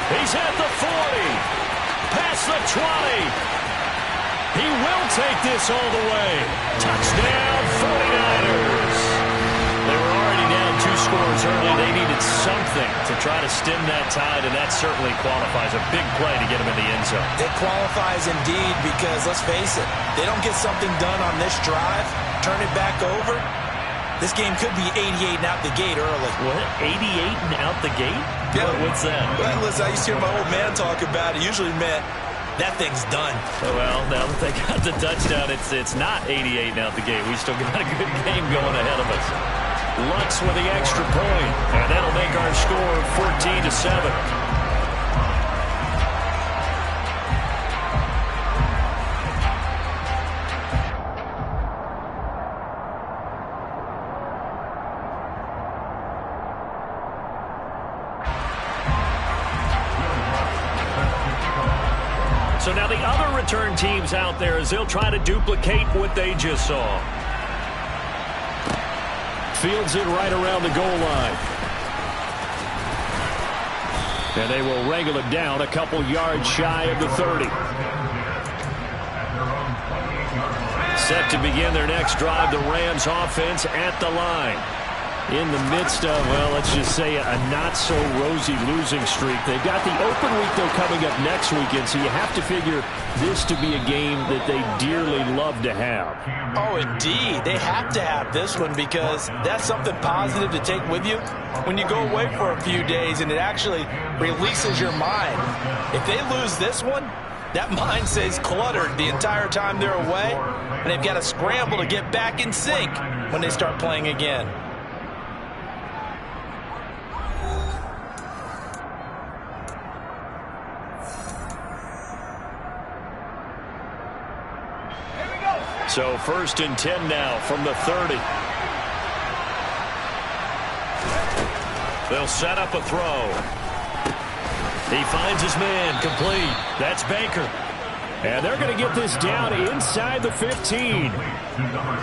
He's at the 40. Past the 20. He will take this all the way. Touchdown, 49ers. They were already down 2 scores early. They needed something to try to stem that tide, and that certainly qualifies. A big play to get them in the end zone. It qualifies indeed because, let's face it, they don't get something done on this drive, turn it back over, this game could be 88 and out the gate early. What? 88 and out the gate? Yeah. What's that? Well, listen, I used to hear my old man talk about it. Usually meant that thing's done. Well, now that they got the touchdown, it's not 88 and out the gate. We still got a good game going ahead of us. Lutz with the extra point, and that'll make our score 14-7. So now the other return teams out there as they'll try to duplicate what they just saw. Fields it right around the goal line. And they will wrangle it down a couple yards shy of the 30. Set to begin their next drive, the Rams offense at the line. In the midst of, well, let's just say a not-so-rosy losing streak. They've got the open week, though, coming up next weekend, so you have to figure this to be a game that they dearly love to have. Oh, indeed. They have to have this one because that's something positive to take with you when you go away for a few days, and it actually releases your mind. If they lose this one, that mind stays cluttered the entire time they're away, and they've got to scramble to get back in sync when they start playing again. So 1st and 10 now from the 30. They'll set up a throw. He finds his man, complete. That's Baker. And they're going to get this down inside the 15.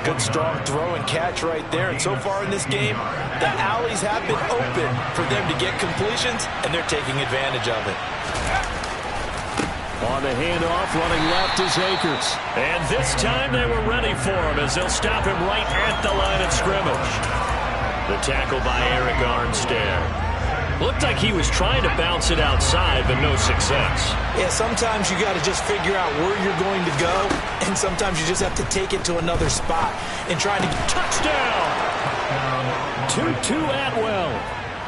Good strong throw and catch right there. And so far in this game, the alleys have been open for them to get completions, and they're taking advantage of it. On the handoff, running left is Akers. And this time they were ready for him as they'll stop him right at the line of scrimmage. The tackle by Eric Armstead. Looked like he was trying to bounce it outside, but no success. Yeah, sometimes you got to just figure out where you're going to go, and sometimes you just have to take it to another spot and try to get touchdown. Tutu Atwell.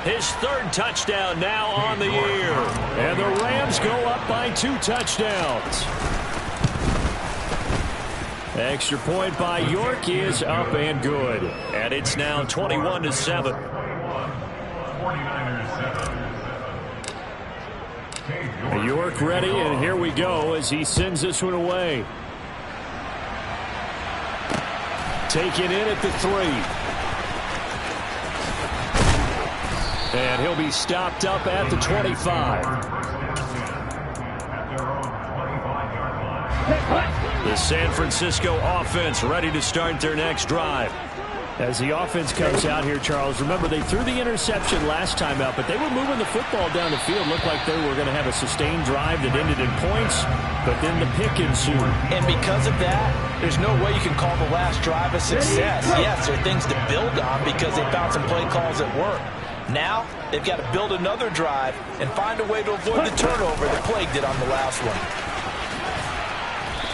His 3rd touchdown now on the year. And the Rams go up by 2 touchdowns. Extra point by York is up and good. And it's now 21-7. York ready, and here we go as he sends this one away. Taken in at the 3. And he'll be stopped up at the 25. The San Francisco offense ready to start their next drive. As the offense comes out here, Charles, remember they threw the interception last time out, but they were moving the football down the field. Looked like they were going to have a sustained drive that ended in points, but then the pick ensued. And because of that, there's no way you can call the last drive a success. Yes, there are things to build on because they found some play calls that work. Now, they've got to build another drive and find a way to avoid the turnover that plagued it on the last one.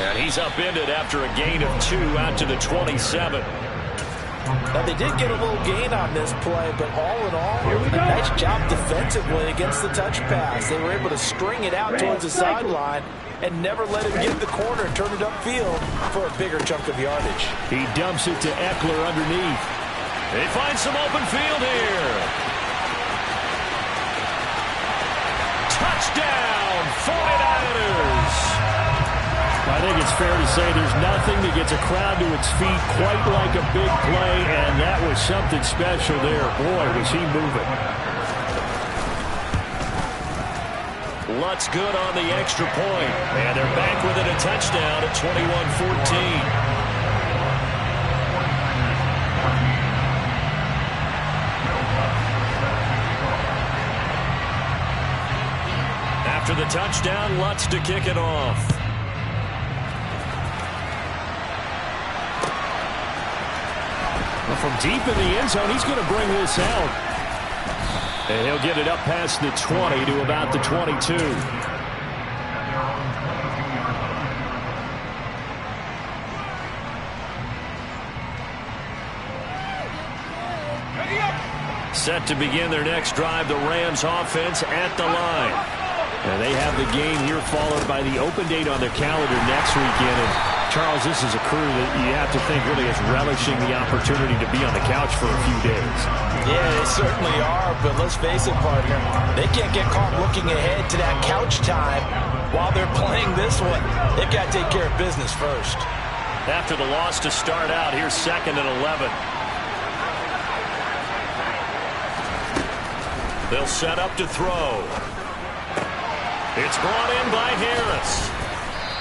And he's upended after a gain of 2 out to the 27. Now, they did get a little gain on this play, but all in all, nice job defensively against the touch pass. They were able to string it out towards the sideline and never let him get the corner and turn it upfield for a bigger chunk of yardage. He dumps it to Eckler underneath. They find some open field here. Touchdown, 49ers. I think it's fair to say there's nothing that gets a crowd to its feet quite like a big play, and that was something special there. Boy, was he moving. Lutz good on the extra point, and they're back within a touchdown at 21-14. After the touchdown, Lutz to kick it off. Well, from deep in the end zone, he's going to bring this out. And he'll get it up past the 20 to about the 22. Set to begin their next drive, the Rams offense at the line. And they have the game here followed by the open date on their calendar next weekend. And Charles, this is a crew that you have to think really is relishing the opportunity to be on the couch for a few days. Yeah, they certainly are, but let's face it, partner. They can't get caught looking ahead to that couch time while they're playing this one. They've got to take care of business first. After the loss to start out, here's 2nd and 11. They'll set up to throw. It's brought in by Harris.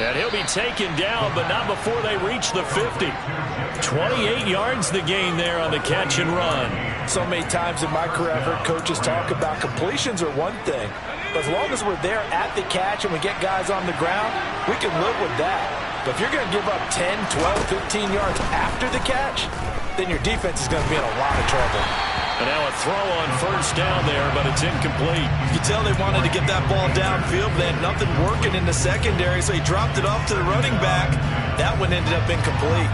And he'll be taken down, but not before they reach the 50. 28 yards the gain there on the catch and run. So many times in my career, I've heard coaches talk about completions are one thing. But as long as we're there at the catch and we get guys on the ground, we can live with that. But if you're going to give up 10, 12, 15 yards after the catch, then your defense is going to be in a lot of trouble. And now a throw on first down there, but it's incomplete. You can tell they wanted to get that ball downfield. They had nothing working in the secondary, so he dropped it off to the running back. That one ended up incomplete.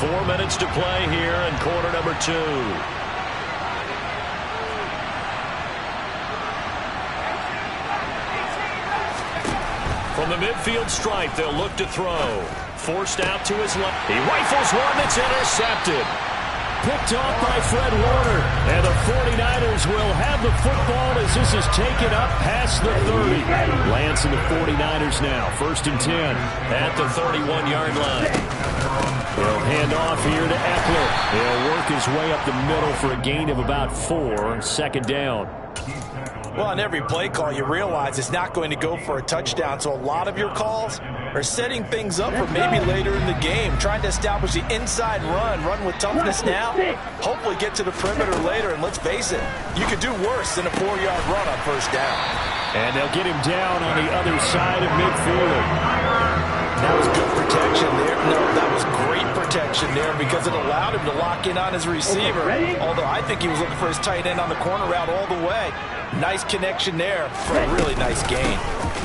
4 minutes to play here in quarter number 2. From the midfield stripe, they'll look to throw. Forced out to his left. He rifles one that's intercepted. Picked off by Fred Warner. And the 49ers will have the football as this is taken up past the 30. Lands in the 49ers now. 1st and 10 at the 31-yard line. They'll hand off here to Eckler. He'll work his way up the middle for a gain of about 4. 2nd down. Well, on every play call, you realize it's not going to go for a touchdown. So a lot of your calls are setting things up for maybe later in the game, trying to establish the inside run with toughness now, hopefully get to the perimeter later. And let's face it, you could do worse than a 4-yard run on first down. And they'll get him down on the other side of midfield. That was good protection there. No, that was great protection there because it allowed him to lock in on his receiver. Although I think he was looking for his tight end on the corner route all the way. Nice connection there for a really nice gain.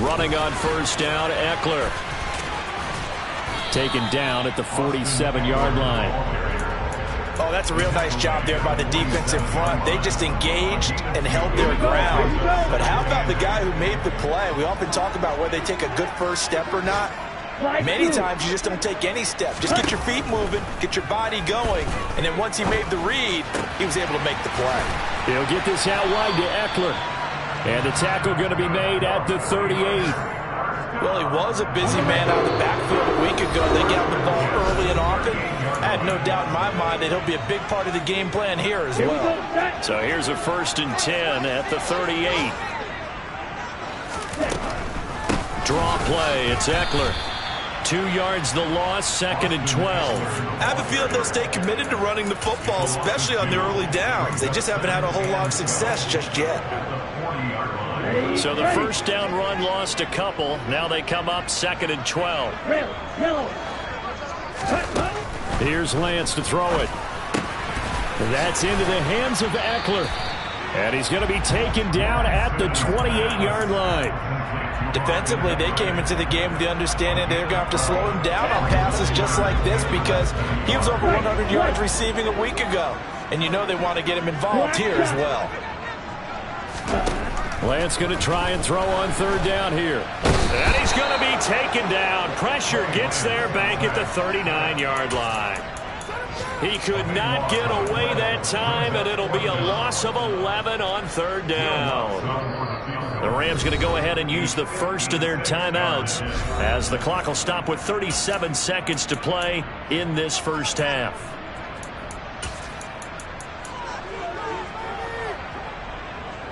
Running on first down, Eckler. Taken down at the 47-yard line. Oh, that's a real nice job there by the defense in front. They just engaged and held their ground. But how about the guy who made the play? We often talk about whether they take a good first step or not. Many times you just don't take any step. Just get your feet moving, get your body going, and then once he made the read, he was able to make the play. He'll get this out wide to Eckler. And the tackle going to be made at the 38. Well, he was a busy man out of the backfield a week ago. They got the ball early and often. I have no doubt in my mind that he'll be a big part of the game plan here as well. So here's a 1st and 10 at the 38. Draw play. It's Eckler. 2 yards the loss, 2nd and 12. I have a feeling they'll stay committed to running the football, especially on their early downs. They just haven't had a whole lot of success just yet. So the first down run lost a couple. Now they come up 2nd and 12. Here's Lance to throw it. That's into the hands of Eckler. And he's going to be taken down at the 28-yard line. Defensively, they came into the game with the understanding they're going to have to slow him down on passes just like this because he was over 100 yards receiving a week ago. And you know they want to get him involved here as well. Lance going to try and throw on 3rd down here. And he's going to be taken down. Pressure gets there back at the 39-yard line. He could not get away that time, and it'll be a loss of 11 on 3rd down. The Rams going to go ahead and use the first of their timeouts as the clock will stop with 37 seconds to play in this first half.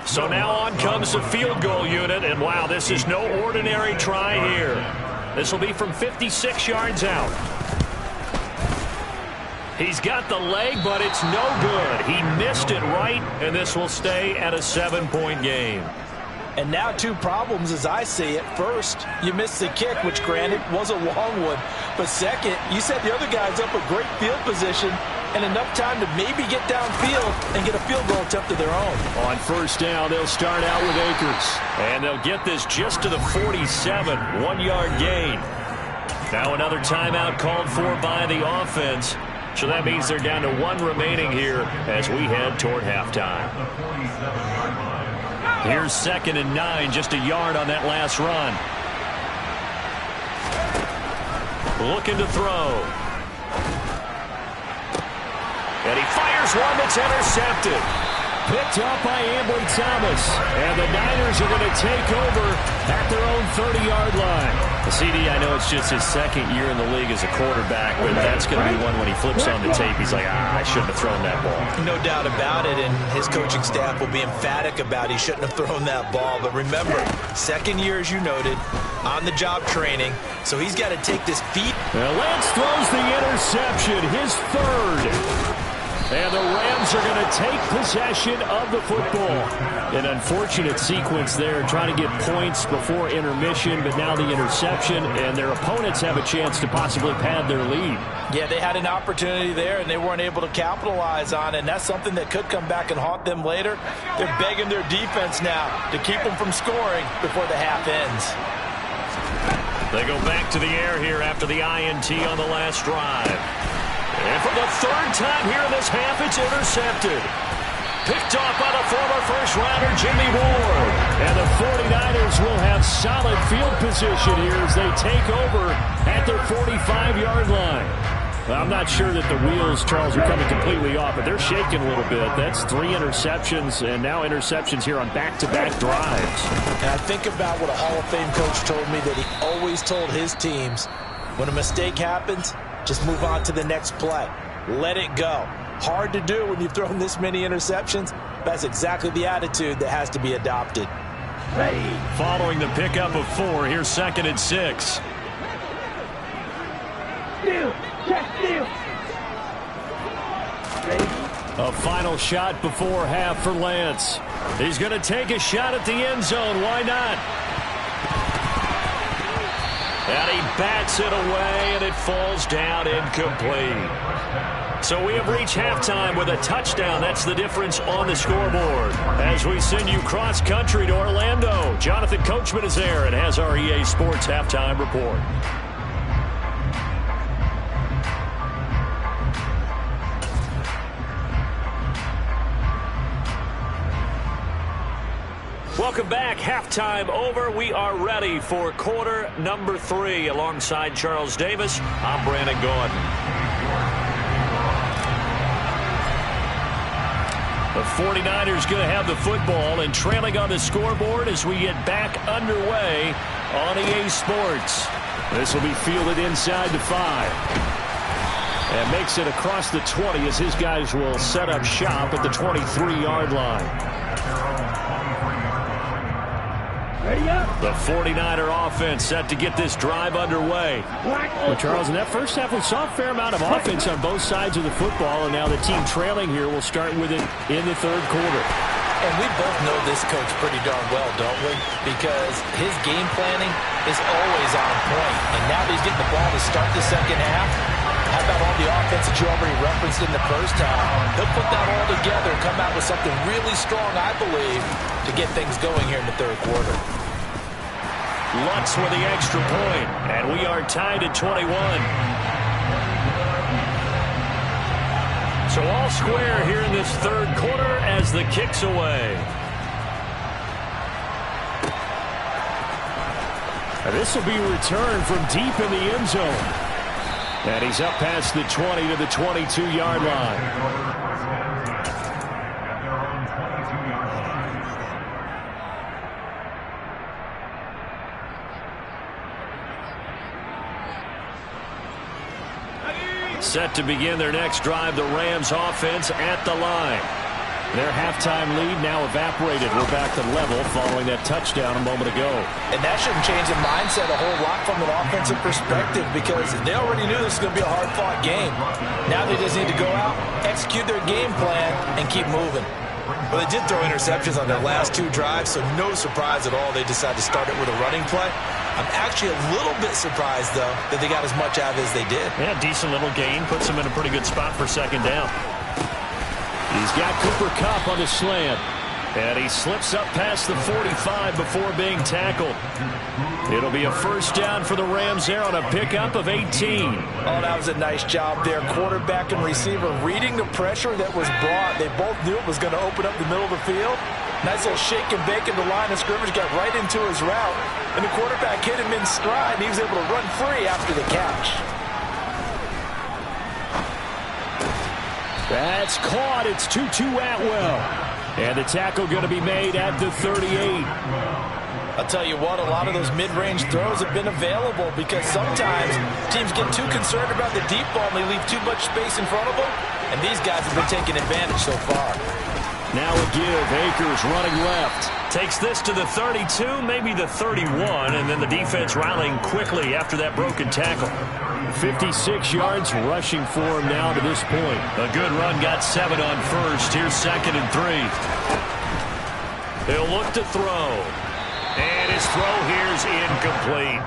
So now on comes the field goal unit, and wow, this is no ordinary try here. This will be from 56 yards out. He's got the leg, but it's no good. He missed it right, and this will stay at a 7-point game. And now two problems as I see it. First, you missed the kick, which granted was a long one. But second, you set the other guys up a great field position and enough time to maybe get downfield and get a field goal attempt of their own. On first down, they'll start out with Akers. And they'll get this just to the 47, 1-yard gain. Now another timeout called for by the offense. So that means they're down to one remaining here as we head toward halftime. Here's 2nd and 9, just a yard on that last run. Looking to throw. And he fires one that's intercepted. Picked up by Ambry Thomas. And the Niners are going to take over at their own 30-yard line. The CD, I know it's just his second year in the league as a quarterback, but that's going to be one when he flips on the tape. He's like, I shouldn't have thrown that ball. No doubt about it, and his coaching staff will be emphatic about he shouldn't have thrown that ball. But remember, second year, as you noted, on-the-job training, so he's got to take this feet. Now Lance throws the interception, his third. And the Rams are going to take possession of the football. An unfortunate sequence there, trying to get points before intermission, but now the interception, and their opponents have a chance to possibly pad their lead. Yeah, they had an opportunity there, and they weren't able to capitalize on it, and that's something that could come back and haunt them later. They're begging their defense now to keep them from scoring before the half ends. They go back to the air here after the INT on the last drive. And for the third time here in this half, it's intercepted. Picked off by the former first-rounder Jimmy Ward. And the 49ers will have solid field position here as they take over at their 45-yard line. Well, I'm not sure that the wheels, Charles, are coming completely off, but they're shaking a little bit. That's 3 interceptions, and now interceptions here on back-to-back drives. And I think about what a Hall of Fame coach told me, that he always told his teams, when a mistake happens, just move on to the next play. Let it go. Hard to do when you've thrown this many interceptions. That's exactly the attitude that has to be adopted. Ready. Following the pickup of 4, here's 2nd and 6. A final shot before half for Lance. He's going to take a shot at the end zone. Why not? And he bats it away, and it falls down incomplete. So we have reached halftime with a touchdown. That's the difference on the scoreboard. As we send you cross-country to Orlando, Jonathan Coachman is there and has our EA Sports Halftime Report. Welcome back. Halftime over. We are ready for quarter number 3. Alongside Charles Davis, I'm Brandon Gordon. The 49ers going to have the football and trailing on the scoreboard as we get back underway on EA Sports. This will be fielded inside the 5. And makes it across the 20 as his guys will set up shop at the 23-yard line. The 49er offense set to get this drive underway. Well, Charles, in that first half, we saw a fair amount of offense on both sides of the football, and now the team trailing here will start with it in the third quarter. And we both know this coach pretty darn well, don't we? Because his game planning is always on point. And now that he's getting the ball to start the second half, how about all the offense that you already referenced in the first half? He'll put that all together and come out with something really strong, I believe, to get things going here in the third quarter. Lutz with the extra point, and we are tied at 21. So all square here in this third quarter as the kick's away. And this will be returned from deep in the end zone. And he's up past the 20 to the 22-yard line. Set to begin their next drive, the Rams offense at the line. Their halftime lead now evaporated. We're back to level following that touchdown a moment ago. And that shouldn't change the mindset a whole lot from an offensive perspective, because they already knew this was going to be a hard-fought game. Now they just need to go out, execute their game plan, and keep moving. Well, they did throw interceptions on their last 2 drives, so no surprise at all they decided to start it with a running play. I'm actually a little bit surprised, though, that they got as much out of it as they did. Yeah, decent little gain. Puts them in a pretty good spot for second down. He's got Cooper Kupp on the slant. And he slips up past the 45 before being tackled. It'll be a first down for the Rams there on a pickup of 18. Oh, that was a nice job there. Quarterback and receiver reading the pressure that was brought. They both knew it was going to open up the middle of the field. Nice little shake and bake in the line of scrimmage, got right into his route. And the quarterback hit him in stride, and he was able to run free after the catch. That's caught. It's Tutu Atwell. And the tackle going to be made at the 38. I'll tell you what, a lot of those mid-range throws have been available because sometimes teams get too concerned about the deep ball and they leave too much space in front of them. And these guys have been taking advantage so far. Now a give. Akers running left. Takes this to the 32, maybe the 31, and then the defense rallying quickly after that broken tackle. 56 yards rushing for him now to this point. A good run, got 7 on first. Here's 2nd and 3. They'll look to throw. And his throw here's incomplete.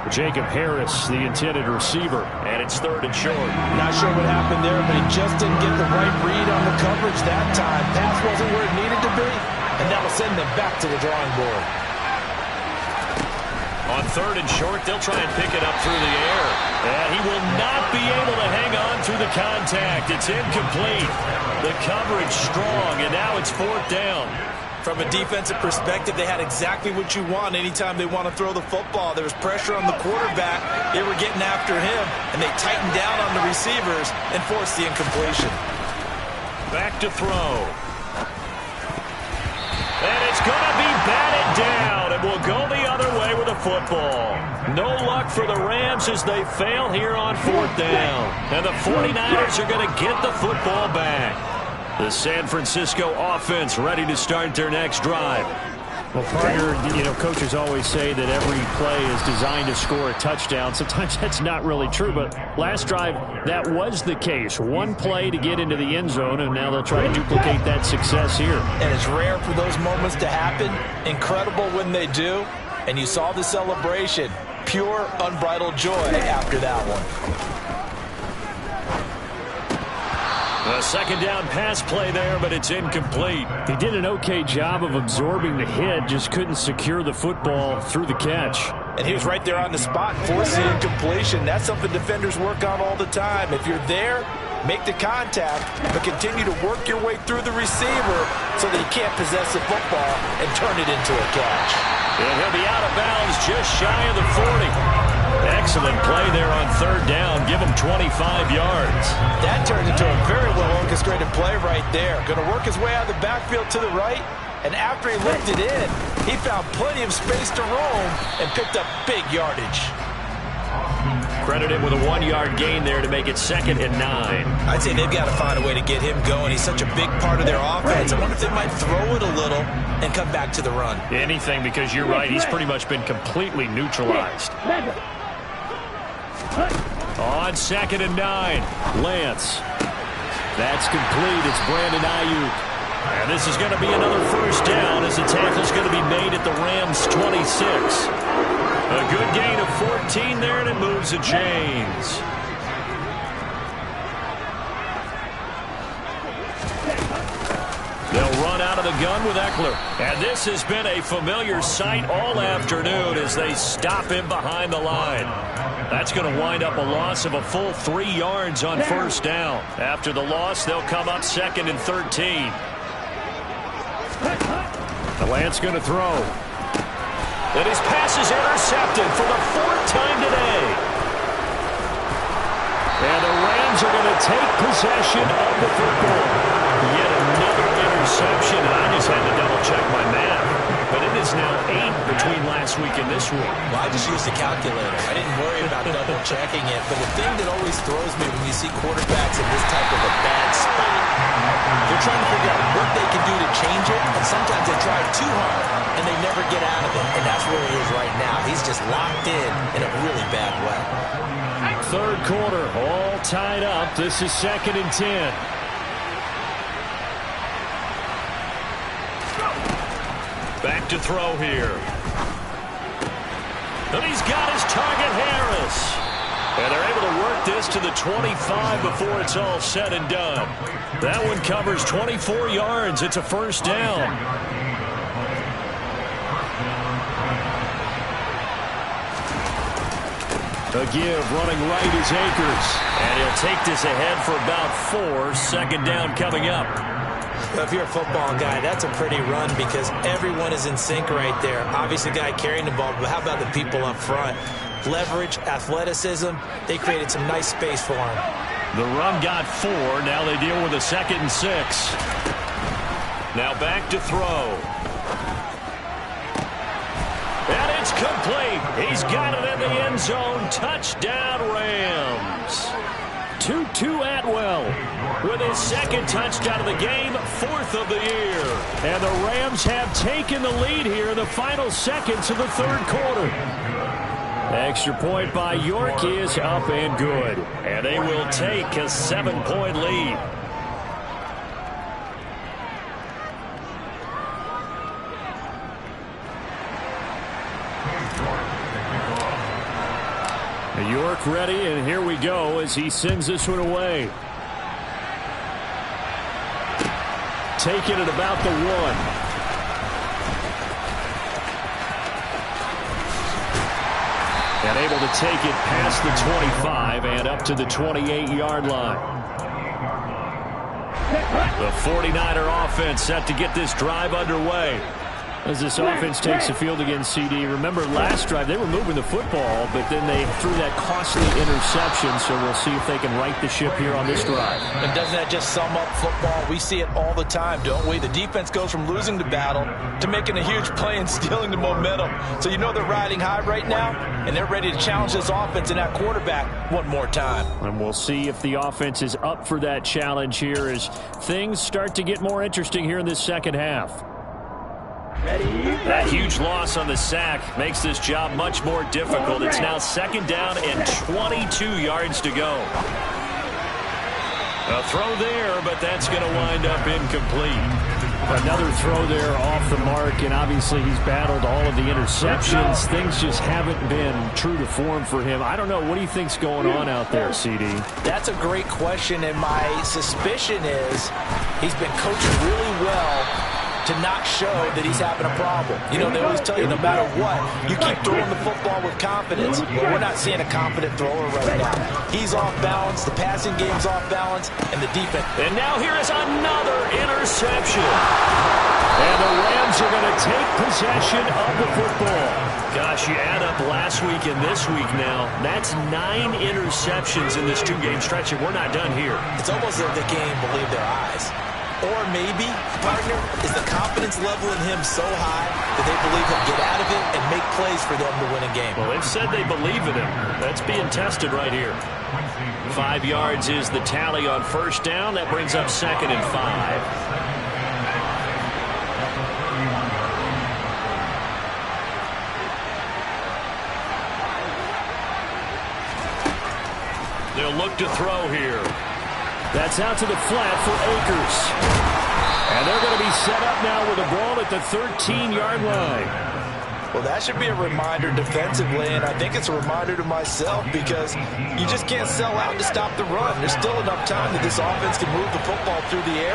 Jacob Harris, the intended receiver, and it's 3rd and short. Not sure what happened there, but he just didn't get the right read on the coverage that time. Pass wasn't where it needed to be, and that will send them back to the drawing board. On 3rd and short, they'll try and pick it up through the air. And he will not be able to hang on through the contact. It's incomplete. The coverage strong, and now it's 4th down. From a defensive perspective, they had exactly what you want anytime they want to throw the football. There was pressure on the quarterback. They were getting after him, and they tightened down on the receivers and forced the incompletion. Back to throw. And it's going to be batted down, and will go the other way with the football. No luck for the Rams as they fail here on 4th down. And the 49ers are going to get the football back. The San Francisco offense ready to start their next drive. Well, partner, coaches always say that every play is designed to score a touchdown. Sometimes that's not really true, but last drive, that was the case. One play to get into the end zone, and now they'll try to duplicate that success here. And it's rare for those moments to happen. Incredible when they do. And you saw the celebration. Pure, unbridled joy after that one. A 2nd down pass play there, but it's incomplete. He did an okay job of absorbing the hit, just couldn't secure the football through the catch. And he was right there on the spot, forcing incompletion. That's something defenders work on all the time. If you're there, make the contact, but continue to work your way through the receiver so that he can't possess the football and turn it into a catch. And he'll be out of bounds just shy of the 40. Excellent play there on 3rd down. Give him 25 yards. That turned into a very well-orchestrated play right there. Going to work his way out of the backfield to the right, and after he looked it in, he found plenty of space to roam and picked up big yardage. Credit him with a 1-yard gain there to make it 2nd and 9. I'd say they've got to find a way to get him going. He's such a big part of their offense. I wonder if they might throw it a little and come back to the run. Anything, because you're right. He's pretty much been completely neutralized. On 2nd and 9, Lance. That's complete. It's Brandon Ayuk. And this is going to be another first down as the tackle's going to be made at the Rams' 26. A good gain of 14 there, and it moves the chains. They'll run out of the gun with Eckler. And this has been a familiar sight all afternoon as they stop him behind the line. That's going to wind up a loss of a full 3 yards on first down. After the loss, they'll come up 2nd and 13. The Lance going to throw. And his pass is intercepted for the 4th time today. And the Rams are going to take possession of the football. Yet another interception. I just had to double-check my math. But it is now 8 between last week and this week. Well, I just used a calculator. I didn't worry about double-checking it. But the thing that always throws me when you see quarterbacks in this type of a bad spot, they're trying to figure out what they can do to change it. And sometimes they try too hard, and they never get out of it. And that's where he is right now. He's just locked in a really bad way. 3rd quarter, all tied up. This is 2nd and 10. back to throw here. And he's got his target, Harris. And they're able to work this to the 25 before it's all said and done. That one covers 24 yards. It's a first down. A give running right is Akers. And he'll take this ahead for about 4. Second down coming up. If you're a football guy, that's a pretty run because everyone is in sync right there. Obviously, the guy carrying the ball, but how about the people up front? Leverage, athleticism, they created some nice space for him. The run got 4. Now they deal with a 2nd and 6. Now back to throw. And it's complete. He's got it in the end zone. Touchdown, Rams. Tutu Atwell with his 2nd touchdown of the game, 4th of the year. And the Rams have taken the lead here in the final seconds of the 3rd quarter. Extra point by York is up and good. And they will take a 7-point lead. York ready, and here we go as he sends this one away. Taking it about the 1. And able to take it past the 25 and up to the 28-yard line. The 49er offense set to get this drive underway. As this offense takes the field against CD. Remember last drive they were moving the football, but then they threw that costly interception, so we'll see if they can right the ship here on this drive. And doesn't that just sum up football? We see it all the time, don't we? The defense goes from losing the battle to making a huge play and stealing the momentum. So you know they're riding high right now, and they're ready to challenge this offense and that quarterback one more time. And we'll see if the offense is up for that challenge here as things start to get more interesting here in this second half. That huge loss on the sack makes this job much more difficult. It's now 2nd down and 22 yards to go. A throw there, but that's going to wind up incomplete. Another throw there off the mark, and obviously he's battled all of the interceptions. Things just haven't been true to form for him. I don't know. What do you think's going on out there, CD? That's a great question, and my suspicion is he's been coached really well to not show that he's having a problem. You know, they always tell you no matter what, you keep throwing the football with confidence. But we're not seeing a confident thrower right now. He's off balance, the passing game's off balance, and the defense. And now here is another interception. And the Rams are going to take possession of the football. Gosh, you add up last week and this week now, that's 9 interceptions in this 2-game stretch, and we're not done here. It's almost like they can't even believe their eyes. Or maybe, partner, is the confidence level in him so high that they believe he'll get out of it and make plays for them to win a game. Well, they've said they believe in him. That's being tested right here. 5 yards is the tally on 1st down. That brings up 2nd and 5. They'll look to throw here. That's out to the flat for Akers. And they're going to be set up now with a ball at the 13-yard line. Well, that should be a reminder defensively, and I think it's a reminder to myself because you just can't sell out to stop the run. There's still enough time that this offense can move the football through the air,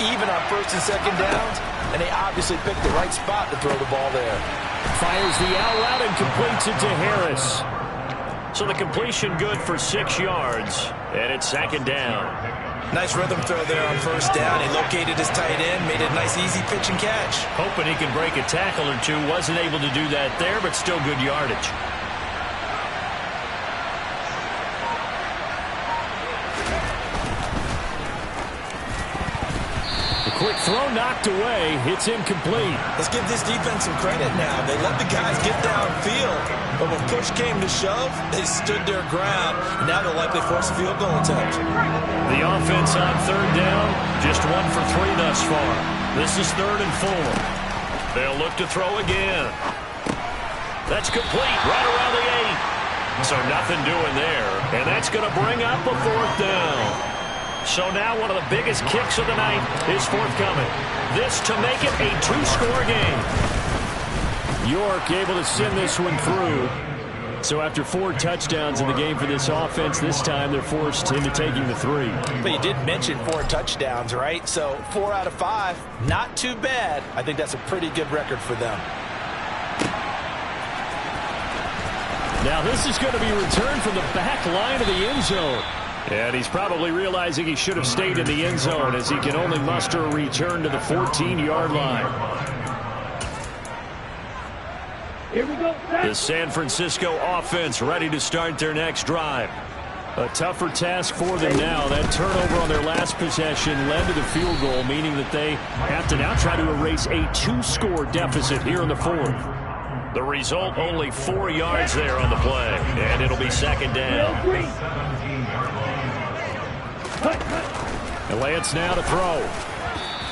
even on 1st and 2nd downs, and they obviously picked the right spot to throw the ball there. Fires the out route and completes it to Harris. So the completion good for 6 yards, and it's 2nd down. Nice rhythm throw there on 1st down. He located his tight end, made a nice easy pitch and catch. Hoping he can break a tackle or two. Wasn't able to do that there, but still good yardage. Quick throw knocked away. It's incomplete. Let's give this defense some credit now. They let the guys get downfield. But when push came to shove, they stood their ground. And now they'll likely force a field goal attempt. The offense on 3rd down, just 1 for 3 thus far. This is 3rd and 4. They'll look to throw again. That's complete right around the 8. So nothing doing there. And that's going to bring up a 4th down. So now one of the biggest kicks of the night is forthcoming. This to make it a 2-score game. York able to send this one through. So after 4 touchdowns in the game for this offense, this time they're forced into taking the 3. But you did mention 4 touchdowns, right? So 4 out of 5, not too bad. I think that's a pretty good record for them. Now this is going to be returned from the back line of the end zone. And he's probably realizing he should have stayed in the end zone as he can only muster a return to the 14-yard line. Here we go. The San Francisco offense ready to start their next drive. A tougher task for them now. That turnover on their last possession led to the field goal, meaning that they have to now try to erase a 2-score deficit here in the 4th. The result, only 4 yards there on the play, and it'll be second down. And Lance now to throw.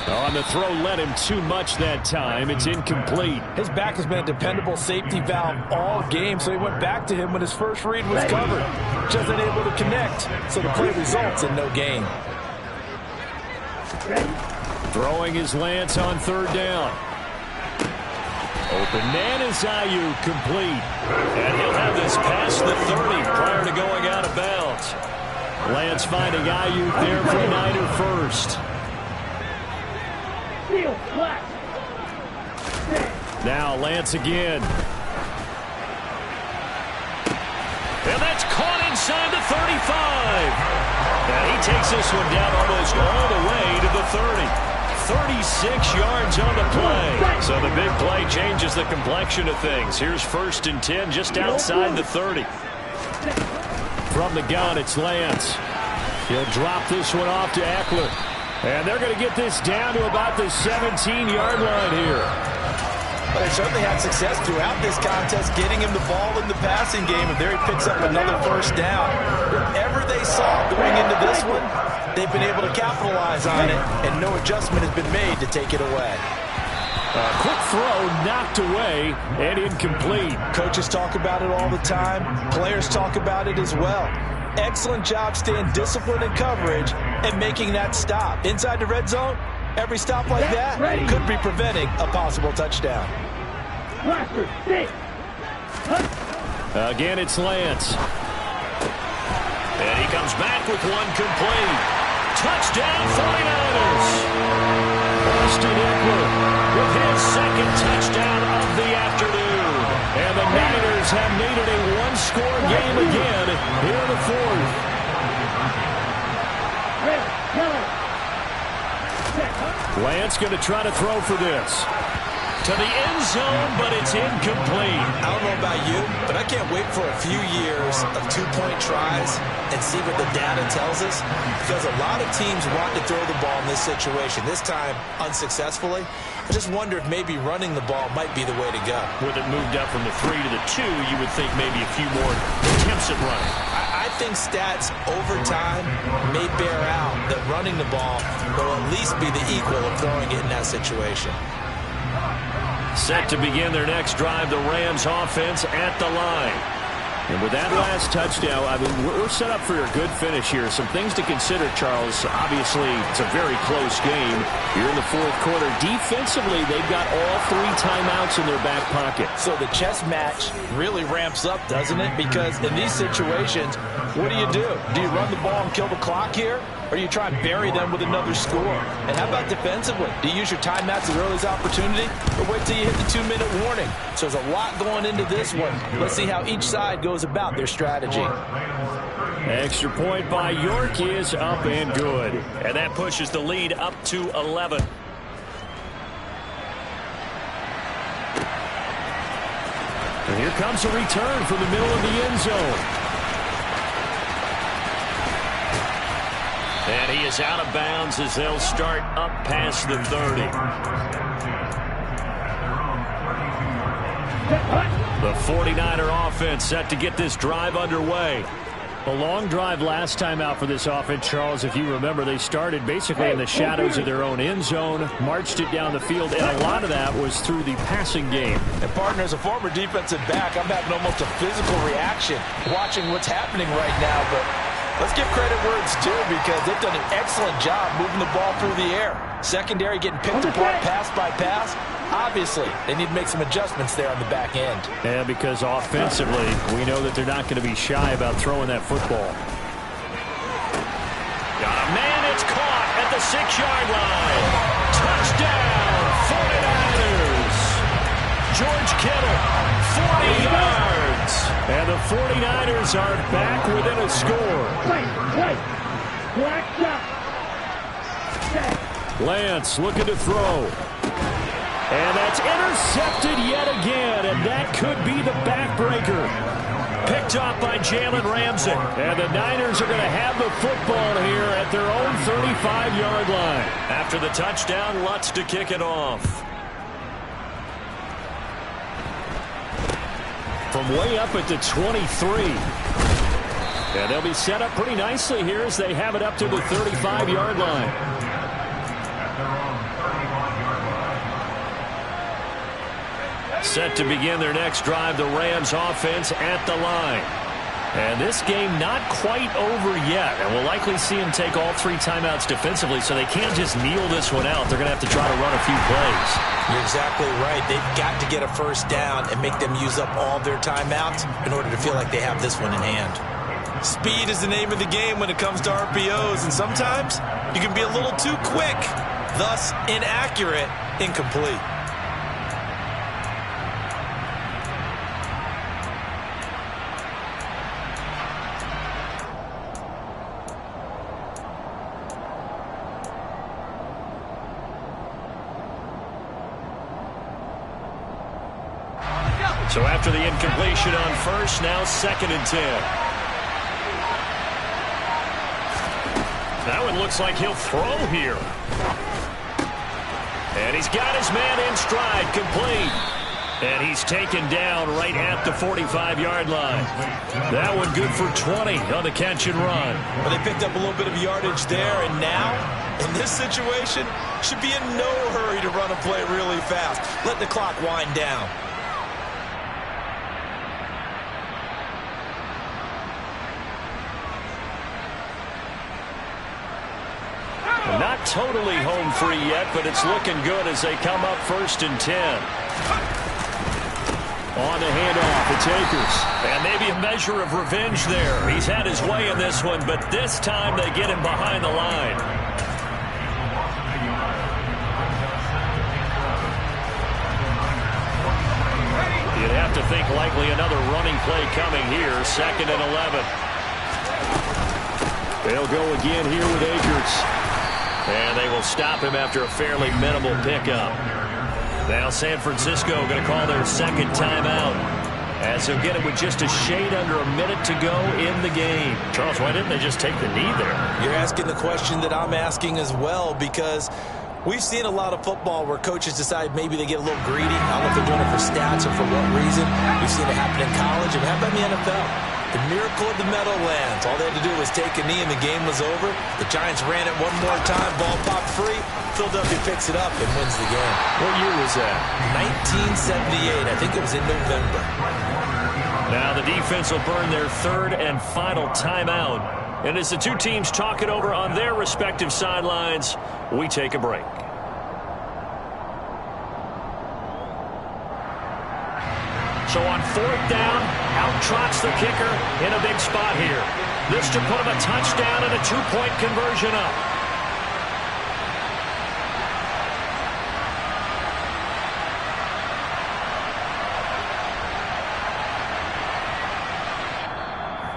On the throw, led him too much that time. It's incomplete. His back has been a dependable safety valve all game, so he went back to him when his first read was covered. Just unable to connect, so the play results in no gain. Throwing his Lance on 3rd down. Open man is Ayuk, complete. And he'll have this past the 30 prior to going out of bounds. Lance finding Ayuk there for a Niner first. Now Lance again. And that's caught inside the 35. And he takes this one down almost all the way to the 30. 36 yards on the play. So the big play changes the complexion of things. Here's 1st and 10 just outside the 30. From the gun, it's Lance. He'll drop this one off to Eckler. And they're going to get this down to about the 17-yard line here. But they certainly had success throughout this contest getting him the ball in the passing game, and there he picks up another 1st down. Whatever they saw going into this one, they've been able to capitalize on it, and no adjustment has been made to take it away. Quick throw knocked away and incomplete. Coaches talk about it all the time. Players talk about it as well. Excellent job staying disciplined in coverage and making that stop. Inside the red zone, every stop like that could be preventing a possible touchdown. Again, it's Lance. And he comes back with one complete. Touchdown 49ers. Austin Eckler with his 2nd touchdown of the afternoon. And the Niners have made it a 1-score game again here in the 4th. Lance going to try to throw for this. To the end zone, but it's incomplete. I don't know about you, but I can't wait for a few years of 2-point tries and see what the data tells us. Because a lot of teams want to throw the ball in this situation. This time, unsuccessfully. I just wonder if maybe running the ball might be the way to go. With it moved up from the 3 to the 2, you would think maybe a few more attempts at running. I think stats over time may bear out that running the ball will at least be the equal of throwing it in that situation. Set to begin their next drive, the Rams offense at the line. And with that last touchdown, I mean, we're set up for a good finish here. Some things to consider, Charles. Obviously, it's a very close game here in the 4th quarter. Defensively, they've got all 3 timeouts in their back pocket. So the chess match really ramps up, doesn't it? Because in these situations, what do? Do you run the ball and kill the clock here? Or do you try and bury them with another score? And how about defensively? Do you use your timeouts as early as opportunity? Or wait till you hit the 2-minute warning? So there's a lot going into this one. Let's see how each side goes about their strategy. Extra point by York is up and good. And that pushes the lead up to 11. And here comes a return from the middle of the end zone. And he is out of bounds as they'll start up past the 30. The 49er offense set to get this drive underway. A long drive last time out for this offense, Charles. If you remember, they started basically in the shadows of their own end zone, marched it down the field, and a lot of that was through the passing game. And, partner, as a former defensive back, I'm having almost a physical reaction watching what's happening right now. But let's give credit where it's due because they've done an excellent job moving the ball through the air. Secondary getting picked apart pass by pass. Obviously, they need to make some adjustments there on the back end. Yeah, because offensively, we know that they're not going to be shy about throwing that football. Got a man, it's caught at the 6-yard line. Touchdown, 49ers. George Kittle, 40 yards. And the 49ers are back within a score. Lance looking to throw. And that's intercepted yet again, and that could be the backbreaker. Picked off by Jalen Ramsey. And the Niners are going to have the football here at their own 35-yard line. After the touchdown, Lutz to kick it off. From way up at the 23. And they'll be set up pretty nicely here as they have it up to the 35-yard line. Set to begin their next drive, the Rams offense at the line. And this game not quite over yet. And we'll likely see them take all 3 timeouts defensively, so they can't just kneel this one out. They're going to have to try to run a few plays. You're exactly right. They've got to get a first down and make them use up all their timeouts in order to feel like they have this one in hand. Speed is the name of the game when it comes to RPOs, and sometimes you can be a little too quick, thus inaccurate, incomplete. So after the incompletion on first, now 2nd and 10. That one looks like he'll throw here. And he's got his man in stride, complete. And he's taken down right at the 45-yard line. That one good for 20 on the catch and run. Well, they picked up a little bit of yardage there, and now, in this situation, should be in no hurry to run a play really fast. Let the clock wind down. Not totally home free yet, but it's looking good as they come up 1st and 10. On the handoff, it's Akers. And maybe a measure of revenge there. He's had his way in this one, but this time they get him behind the line. You'd have to think likely another running play coming here. 2nd and 11. They'll go again here with Akers. And they will stop him after a fairly minimal pickup. Now San Francisco going to call their 2nd timeout, as he'll get it with just a shade under a minute to go in the game. Charles, why didn't they just take the knee there? You're asking the question that I'm asking as well, because we've seen a lot of football where coaches decide maybe they get a little greedy. I don't know if they're doing it for stats or for what reason. We've seen it happen in college, and how about in the NFL? The miracle of the Meadowlands. All they had to do was take a knee and the game was over. The Giants ran it one more time. Ball popped free. Philadelphia picks it up and wins the game. What year was that? 1978. I think it was in November. Now the defense will burn their 3rd and final timeout. And as the two teams talk it over on their respective sidelines, we take a break. So on 4th down, out trots the kicker in a big spot here. This to put him a touchdown and a 2-point conversion up.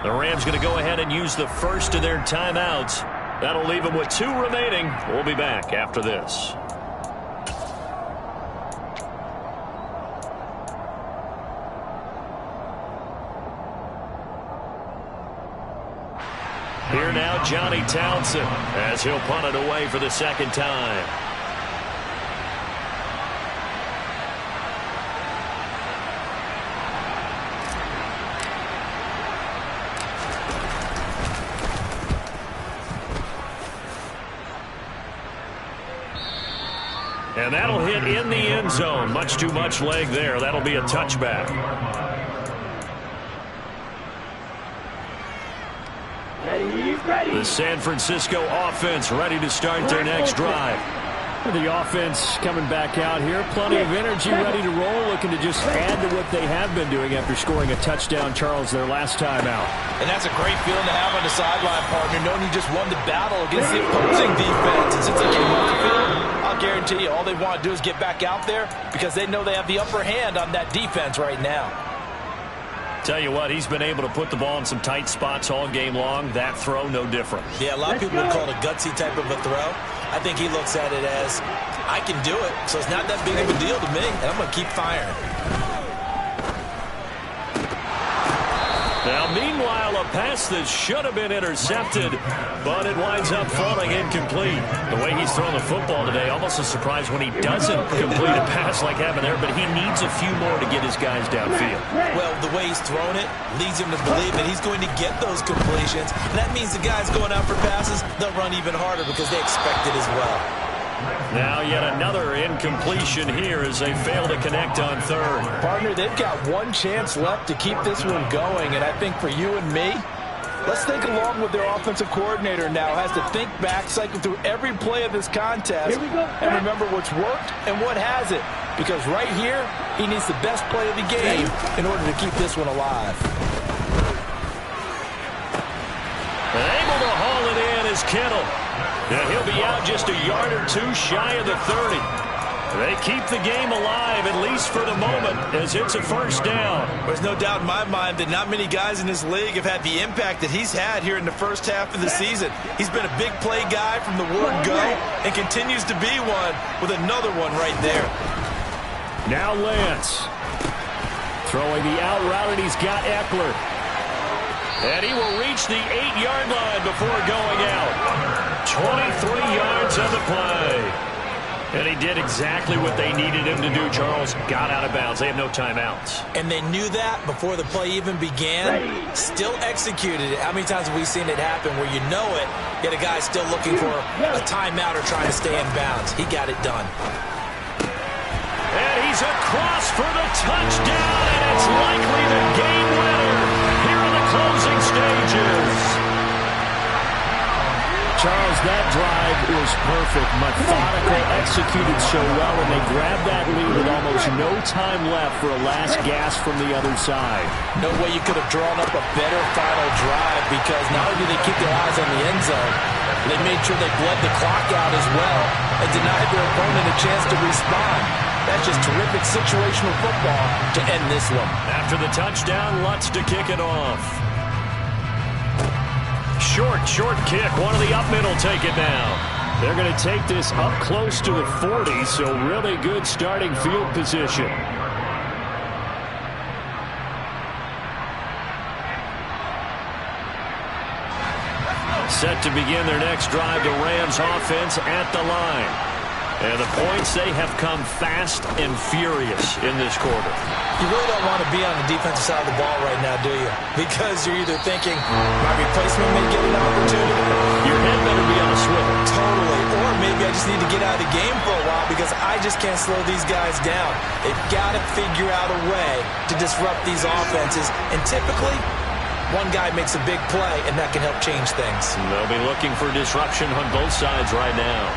The Rams going to go ahead and use the first of their timeouts. That'll leave them with 2 remaining. We'll be back after this. Here now, Johnny Townsend, as he'll punt it away for the 2nd time. And that'll hit in the end zone. Much too much leg there. That'll be a touchback. The San Francisco offense ready to start their next drive. The offense coming back out here. Plenty of energy, ready to roll, looking to just add to what they have been doing after scoring a touchdown, Charles, their last time out. And that's a great feeling to have on the sideline, partner, knowing you just won the battle against the opposing defense. And since they came off the field, I'll guarantee you all they want to do is get back out there because they know they have the upper hand on that defense right now. Tell you what, he's been able to put the ball in some tight spots all game long. That throw, no different. Yeah, a lot of people would call it a gutsy type of a throw. I think he looks at it as, I can do it, so it's not that big of a deal to me, and I'm going to keep firing. Now, meanwhile, a pass that should have been intercepted, but it winds up falling incomplete. The way he's thrown the football today, almost a surprise when he doesn't complete a pass like having there, but he needs a few more to get his guys downfield. Well, the way he's thrown it leads him to believe that he's going to get those completions. And that means the guys going out for passes, they'll run even harder because they expect it as well. Now yet another incompletion here as they fail to connect on third. Partner, they've got one chance left to keep this one going, and I think for you and me, let's think along with their offensive coordinator now. Has to think back, cycle through every play of this contest, and remember what's worked and what hasn't. Because right here, he needs the best play of the game in order to keep this one alive. Able to haul it in is Kittle. Now he'll be out just a yard or two shy of the 30. They keep the game alive, at least for the moment, as it's a first down. There's no doubt in my mind that not many guys in this league have had the impact that he's had here in the first half of the season. He's been a big play guy from the word go and continues to be one with another one right there. Now Lance. Throwing the out route, and he's got Eckler. And he will reach the 8-yard line before going out. 23 yards on the play. And he did exactly what they needed him to do, Charles. Got out of bounds. They have no timeouts. And they knew that before the play even began. Still executed it. How many times have we seen it happen where you know it, yet a guy's still looking for a timeout or trying to stay in bounds? He got it done. And he's across for the touchdown, and it's likely the game winner here in the closing stages. Charles, that drive was perfect. Methodical, executed so well, and they grabbed that lead with almost no time left for a last gasp from the other side. No way you could have drawn up a better final drive because not only did they keep their eyes on the end zone, they made sure they bled the clock out as well and denied their opponent a chance to respond. That's just terrific situational football to end this one. After the touchdown, Lutz to kick it off. Short kick. One of the up middle take it now. They're going to take this up close to the 40, so really good starting field position. Set to begin their next drive, the Rams offense at the line. And the points, they have come fast and furious in this quarter. You really don't want to be on the defensive side of the ball right now, do you? Because you're either thinking, my replacement may get an opportunity. Your head better be on a swivel. Totally. Or maybe I just need to get out of the game for a while because I just can't slow these guys down. They've got to figure out a way to disrupt these offenses. And typically, one guy makes a big play, and that can help change things. They'll be looking for disruption on both sides right now.